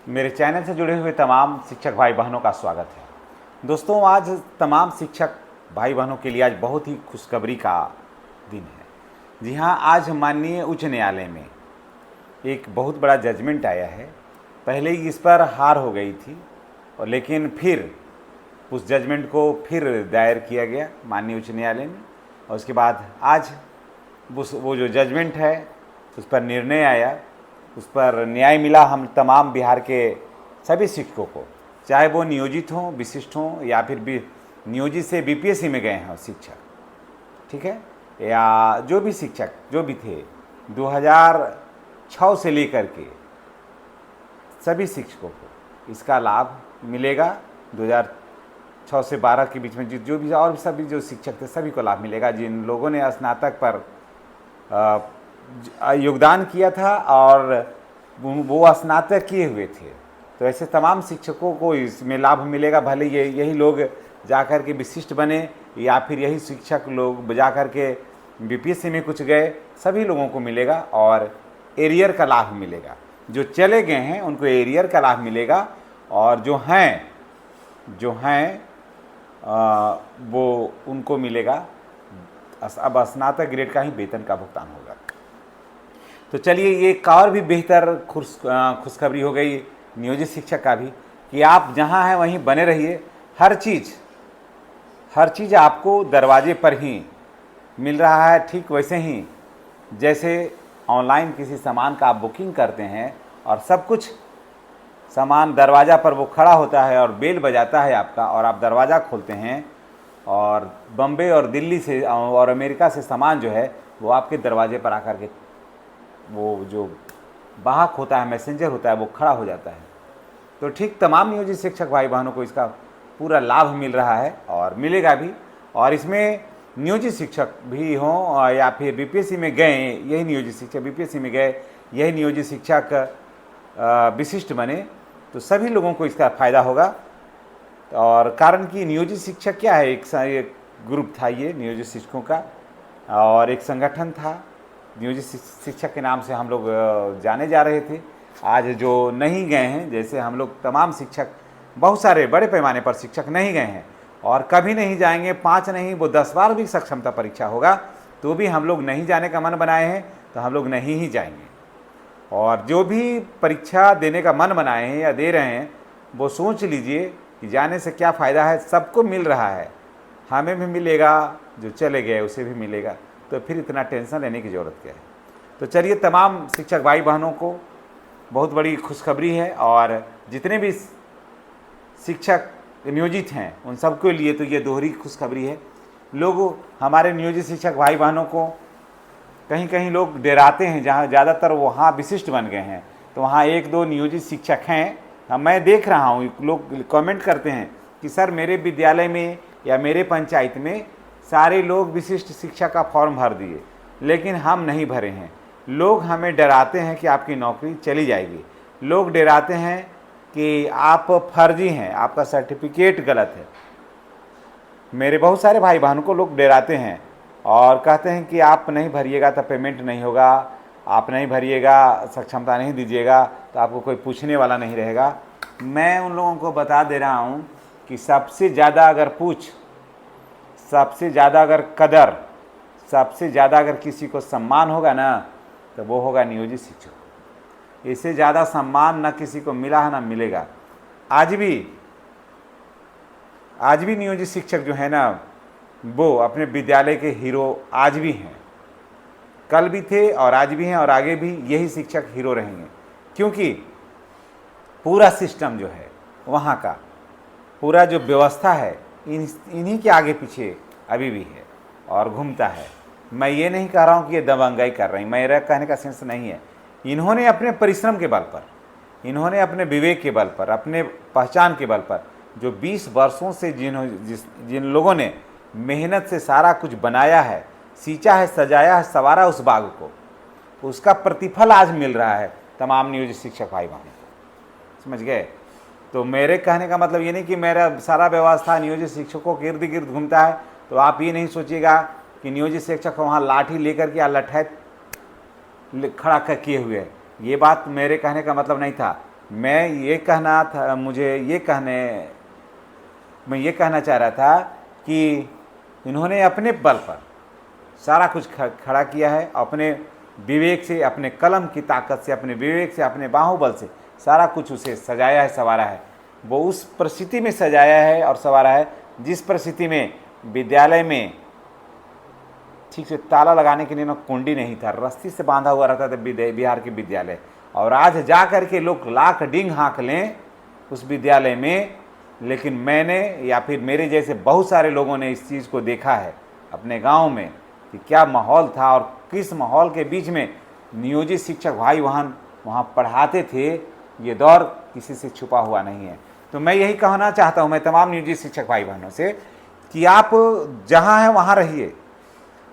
मेरे चैनल से जुड़े हुए तमाम शिक्षक भाई बहनों का स्वागत है। दोस्तों, आज तमाम शिक्षक भाई बहनों के लिए आज बहुत ही खुशखबरी का दिन है। जी हाँ, आज माननीय उच्च न्यायालय में एक बहुत बड़ा जजमेंट आया है। पहले ही इस पर हार हो गई थी और लेकिन फिर उस जजमेंट को फिर दायर किया गया माननीय उच्च न्यायालय में और उसके बाद आज वो जो जजमेंट है उस पर निर्णय आया, उस पर न्याय मिला हम तमाम बिहार के सभी शिक्षकों को, चाहे वो नियोजित हों, विशिष्ट हों या फिर भी नियोजित से बीपीएससी में गए हैं शिक्षक, ठीक है, या जो भी शिक्षक जो भी थे 2006 से लेकर के सभी शिक्षकों को इसका लाभ मिलेगा। 2006 से 12 के बीच में जो भी और सभी जो शिक्षक थे सभी को लाभ मिलेगा। जिन लोगों ने स्नातक पर योगदान किया था और वो स्नातक किए हुए थे, तो ऐसे तमाम शिक्षकों को इसमें लाभ मिलेगा। भले यही लोग जाकर के विशिष्ट बने या फिर यही शिक्षक लोग जाकर के बीपीएससी में कुछ गए, सभी लोगों को मिलेगा और एरियर का लाभ मिलेगा। जो चले गए हैं उनको एरियर का लाभ मिलेगा और जो हैं वो उनको मिलेगा, अब स्नातक ग्रेड का ही वेतन का भुगतान होगा। तो चलिए, ये एक और भी बेहतर खुशखबरी हो गई नियोजित शिक्षक का भी कि आप जहां हैं वहीं बने रहिए। हर चीज़ आपको दरवाजे पर ही मिल रहा है। ठीक वैसे ही जैसे ऑनलाइन किसी सामान का आप बुकिंग करते हैं और सब कुछ सामान दरवाज़ा पर वो खड़ा होता है और बेल बजाता है आपका और आप दरवाज़ा खोलते हैं और बम्बे और दिल्ली से और अमेरिका से सामान जो है वो आपके दरवाजे पर आकर के वो जो वाहक होता है, मैसेंजर होता है, वो खड़ा हो जाता है। तो ठीक तमाम नियोजित शिक्षक भाई बहनों को इसका पूरा लाभ मिल रहा है और मिलेगा भी। और इसमें नियोजित शिक्षक भी हों या फिर बीपीएससी में गए, यही नियोजित शिक्षक बीपीएससी में गए, यही नियोजित शिक्षक विशिष्ट बने, तो सभी लोगों को इसका फ़ायदा होगा। और कारण कि नियोजित शिक्षक क्या है, एक ग्रुप था ये नियोजित शिक्षकों का और एक संगठन था। नियोजित शिक्षक के नाम से हम लोग जाने जा रहे थे। आज जो नहीं गए हैं, जैसे हम लोग तमाम शिक्षक बहुत सारे बड़े पैमाने पर शिक्षक नहीं गए हैं और कभी नहीं जाएंगे, 5 नहीं वो 10 बार भी सक्षमता परीक्षा होगा तो भी हम लोग नहीं जाने का मन बनाए हैं, तो हम लोग नहीं ही जाएंगे। और जो भी परीक्षा देने का मन बनाए हैं या दे रहे हैं, वो सोच लीजिए कि जाने से क्या फ़ायदा है। सबको मिल रहा है, हमें भी मिलेगा, जो चले गए उसे भी मिलेगा, तो फिर इतना टेंशन लेने की ज़रूरत क्या है। तो चलिए, तमाम शिक्षक भाई बहनों को बहुत बड़ी खुशखबरी है और जितने भी शिक्षक नियोजित हैं उन सबके लिए तो ये दोहरी खुशखबरी है। लोग हमारे नियोजित शिक्षक भाई बहनों को कहीं कहीं लोग डराते हैं, जहाँ ज़्यादातर वहाँ विशिष्ट बन गए हैं, तो वहाँ 1-2 नियोजित शिक्षक हैं। मैं देख रहा हूँ लोग कमेंट करते हैं कि सर मेरे विद्यालय में या मेरे पंचायत में सारे लोग विशिष्ट शिक्षा का फॉर्म भर दिए लेकिन हम नहीं भरे हैं। लोग हमें डराते हैं कि आपकी नौकरी चली जाएगी। लोग डराते हैं कि आप फर्जी हैं, आपका सर्टिफिकेट गलत है। मेरे बहुत सारे भाई बहनों को लोग डराते हैं और कहते हैं कि आप नहीं भरिएगा तो पेमेंट नहीं होगा, आप नहीं भरिएगा, सक्षमता नहीं दीजिएगा तो आपको कोई पूछने वाला नहीं रहेगा। मैं उन लोगों को बता दे रहा हूँ कि सबसे ज़्यादा अगर सबसे ज़्यादा अगर कदर, सबसे ज़्यादा अगर किसी को सम्मान होगा ना, तो वो होगा नियोजित शिक्षक। इससे ज़्यादा सम्मान ना किसी को मिला है ना मिलेगा। आज भी नियोजित शिक्षक जो है ना, वो अपने विद्यालय के हीरो आज भी हैं, कल भी थे और आज भी हैं और आगे भी यही शिक्षक हीरो रहेंगे। क्योंकि पूरा सिस्टम जो है वहाँ का, पूरा जो व्यवस्था है इन्हीं के आगे पीछे अभी भी है और घूमता है। मैं ये नहीं कह रहा हूँ कि ये दबंगाई कर रही, मेरा कहने का सेंस नहीं है। इन्होंने अपने परिश्रम के बल पर, इन्होंने अपने विवेक के बल पर, अपने पहचान के बल पर, जो 20 वर्षों से जिन लोगों ने मेहनत से सारा कुछ बनाया है, सींचा है, सजाया है, संवारा उस बाग को, उसका प्रतिफल आज मिल रहा है तमाम नियोजित शिक्षक भाई बहनों को। समझ गए? तो मेरे कहने का मतलब ये नहीं कि मेरा सारा व्यवस्था नियोजित शिक्षकों के इर्द गिर्द घूमता है। तो आप ये नहीं सोचिएगा कि नियोजित शिक्षक वहाँ लाठी लेकर के या लठैत खड़ा किए हुए है। ये बात मेरे कहने का मतलब नहीं था। मैं ये कहना था, मैं ये कहना चाह रहा था कि इन्होंने अपने बल पर सारा कुछ खड़ा किया है, अपने विवेक से, अपने कलम की ताकत से, अपने विवेक से, अपने बाहुबल से सारा कुछ उसे सजाया है, संवारा है। वो उस परिस्थिति में सजाया है और संवारा है जिस परिस्थिति में विद्यालय में ठीक से ताला लगाने के लिए ना कुंडी नहीं था, रस्सी से बांधा हुआ रहता था बिहार के विद्यालय। और आज जा कर के लोग लाख डिंग हाँक लें उस विद्यालय में, लेकिन मैंने या फिर मेरे जैसे बहुत सारे लोगों ने इस चीज़ को देखा है अपने गांव में कि क्या माहौल था और किस माहौल के बीच में नियोजित शिक्षक भाई वहाँ पढ़ाते थे। ये दौर किसी से छुपा हुआ नहीं है। तो मैं यही कहना चाहता हूँ मैं तमाम नियोजित शिक्षक भाई बहनों से कि आप जहाँ हैं वहाँ रहिए,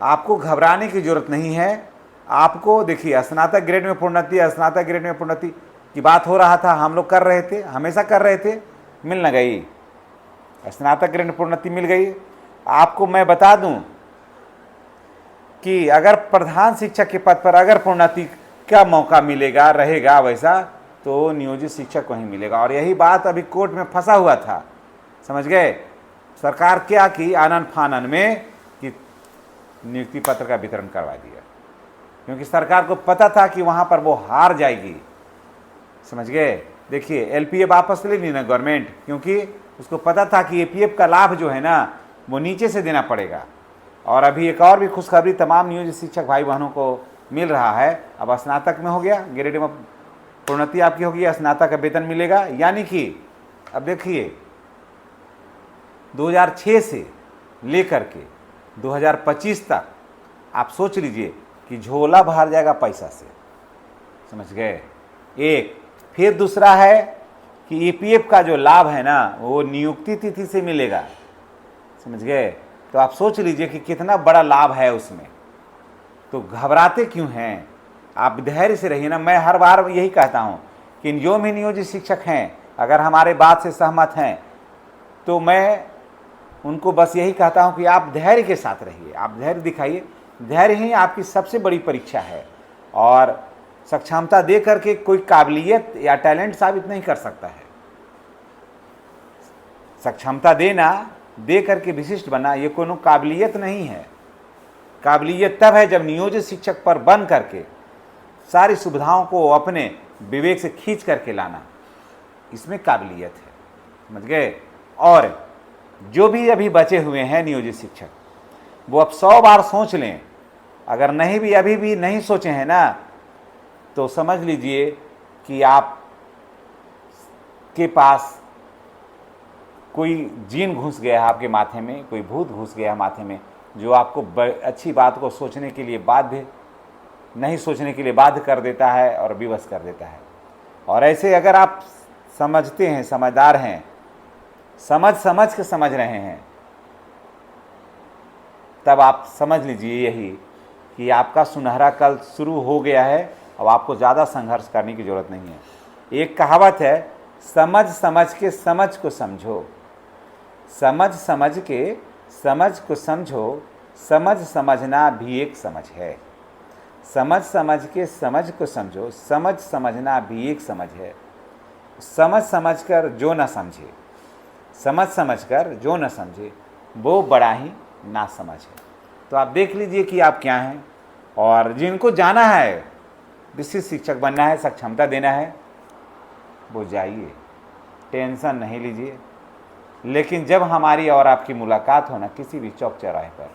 आपको घबराने की ज़रूरत नहीं है। आपको देखिए, स्नातक ग्रेड में प्रोन्नति, स्नातक ग्रेड में प्रोन्नति की बात हो रहा था, हम लोग कर रहे थे, हमेशा कर रहे थे, मिल न गई। स्नातक ग्रेड में प्रोन्नति मिल गई। आपको मैं बता दूं कि अगर प्रधान शिक्षक के पद पर अगर प्रोन्नति का मौका मिलेगा रहेगा वैसा, तो नियोजित शिक्षक को ही मिलेगा। और यही बात अभी कोर्ट में फंसा हुआ था, समझ गए। सरकार क्या की आनन फानन में कि नियुक्ति पत्र का वितरण करवा दिया, क्योंकि सरकार को पता था कि वहाँ पर वो हार जाएगी, समझ गए। देखिए एलपीएफ वापस ले ली ना गवर्नमेंट, क्योंकि उसको पता था कि एपीएफ का लाभ जो है ना वो नीचे से देना पड़ेगा। और अभी एक और भी खुशखबरी तमाम नियोजित शिक्षक भाई बहनों को मिल रहा है, अब स्नातक में हो गया, ग्रेड में प्रोन्नति आपकी होगी, स्नातक का वेतन मिलेगा। यानी कि अब देखिए 2006 से लेकर के 2025 तक आप सोच लीजिए कि झोला भर जाएगा पैसा से, समझ गए। एक फिर दूसरा है कि ईपीएफ का जो लाभ है ना वो नियुक्ति तिथि से मिलेगा, समझ गए। तो आप सोच लीजिए कि कितना बड़ा लाभ है उसमें। तो घबराते क्यों हैं, आप धैर्य से रहिए ना। मैं हर बार यही कहता हूँ कि जो भी नियोजित शिक्षक हैं अगर हमारे बात से सहमत हैं तो मैं उनको बस यही कहता हूँ कि आप धैर्य के साथ रहिए, आप धैर्य दिखाइए। धैर्य ही आपकी सबसे बड़ी परीक्षा है। और सक्षमता दे करके कोई काबिलियत या टैलेंट साबित नहीं कर सकता है। सक्षमता देना, दे करके विशिष्ट बनना, ये कोनो काबिलियत नहीं है। काबिलियत तब है जब नियोजित शिक्षक पर बन करके सारी सुविधाओं को अपने विवेक से खींच करके लाना, इसमें काबिलियत है, समझ गए। और जो भी अभी बचे हुए हैं नियोजित शिक्षक, वो अब 100 बार सोच लें। अगर नहीं भी अभी भी नहीं सोचे हैं ना, तो समझ लीजिए कि आप के पास कोई जीन घुस गया है आपके माथे में, कोई भूत घुस गया है माथे में, जो आपको अच्छी बात को सोचने के लिए बाध्य, नहीं सोचने के लिए बाध्य कर देता है और विवश कर देता है। और ऐसे अगर आप समझते हैं, समझदार हैं, समझ के समझ रहे हैं, तब आप समझ लीजिए यही कि आपका सुनहरा कल शुरू हो गया है। अब आपको ज़्यादा संघर्ष करने की ज़रूरत नहीं है। एक कहावत है, समझ के समझ को समझो, समझ के समझ को समझो, समझना भी एक समझ है। समझ के समझ को समझो, समझना भी एक समझ है। समझ कर जो न समझे, समझ कर जो न समझे, वो बड़ा ही ना समझ है। तो आप देख लीजिए कि आप क्या हैं। और जिनको जाना है, विशिष्ट शिक्षक बनना है, सक्षमता देना है, वो जाइए, टेंशन नहीं लीजिए। लेकिन जब हमारी और आपकी मुलाकात हो ना किसी भी चौक चौराहे पर,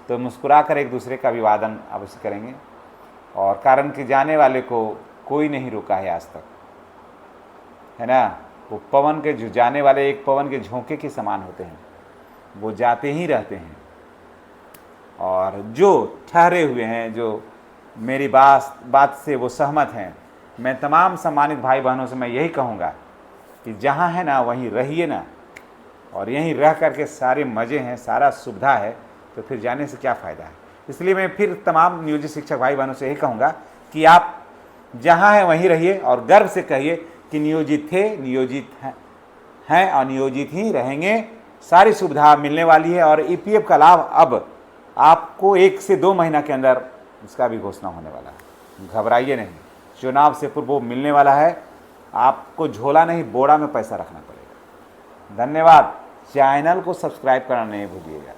तो मुस्कुरा कर एक दूसरे का अभिवादन अवश्य करेंगे। और कारण कि जाने वाले को कोई नहीं रोका है आज तक, है ना। वो पवन के जो जाने वाले एक पवन के झोंके के समान होते हैं, वो जाते ही रहते हैं। और जो ठहरे हुए हैं, जो मेरी बात से वो सहमत हैं, मैं तमाम सम्मानित भाई बहनों से मैं यही कहूँगा कि जहाँ है ना वहीं रहिए ना। और यहीं रह करके सारे मज़े हैं, सारा सुविधा है, तो फिर जाने से क्या फ़ायदा है। इसलिए मैं फिर तमाम नियोजित शिक्षक भाई बहनों से यही कहूँगा कि आप जहाँ हैं वहीं रहिए और गर्व से कहिए कि नियोजित थे, नियोजित हैं और नियोजित ही रहेंगे। सारी सुविधा मिलने वाली है। और ईपीएफ का लाभ अब आपको 1 से 2 महीना के अंदर उसका भी घोषणा होने वाला है। घबराइए नहीं, चुनाव से पूर्व वो मिलने वाला है। आपको झोला नहीं बोड़ा में पैसा रखना पड़ेगा। धन्यवाद। चैनल को सब्सक्राइब करना नहीं भूलिएगा।